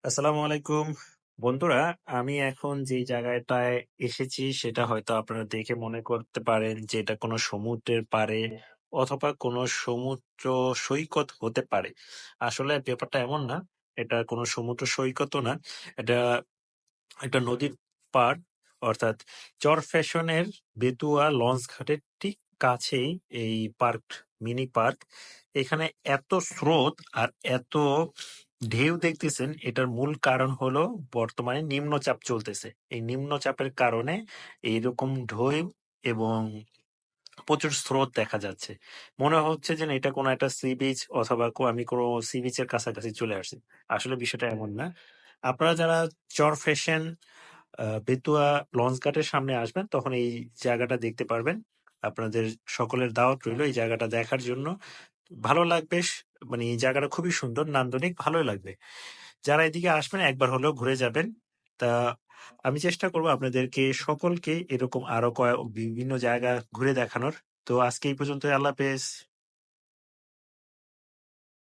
আসসালামু আলাইকুম বন্ধুরা। আমি এখন যে জায়গাটায় এসেছি সেটা হয়তো আপনারা দেখে মনে করতে পারেন যে এটা কোনো সমুদ্রের পাড়ে অথবা কোনো সমুদ্র সৈকত হতে পারে। আসলে ব্যাপারটা এমন না। এটা কোনো সমুদ্র সৈকতও না। এটা একটা নদীর পাড়, অর্থাৎ চরফ্যাশনের বেতুয়া লঞ্চ ঘাটের ঠিক কাছেই এই পার্ক, মিনি পার্ক। এখানে এত স্রোত আর এত ঢেউ দেখতেছেন, এটার মূল কারণ হলো বর্তমানে নিম্নচাপ চলতেছে। এই নিম্নচাপের কারণে এইরকম ঢেউ এবং প্রচুর স্রোত দেখা যাচ্ছে। মনে হচ্ছে যে না, এটা কোনো একটা সি বিচ অথবা আমি কোনো সি বিচের কাছাকাছি চলে আসছি। আসলে বিষয়টা এমন না। আপনারা যারা চরফ্যাশন বেতুয়া লঞ্চ ঘাটের সামনে আসবেন তখন এই জায়গাটা দেখতে পারবেন। আপনাদের সকলের দাওয়াত রইল এই জায়গাটা দেখার জন্য। ভালো লাগবে। মানে এই জায়গাটা খুবই সুন্দর, নান্দনিক, ভালোই লাগবে। যারা এদিকে আসবেন একবার হলেও ঘুরে যাবেন। তা আমি চেষ্টা করব আপনাদেরকে সকলকে এরকম আরো বিভিন্ন জায়গা ঘুরে দেখানোর। তো আজকে এই পর্যন্ত, আল্লাহ হাফেজ।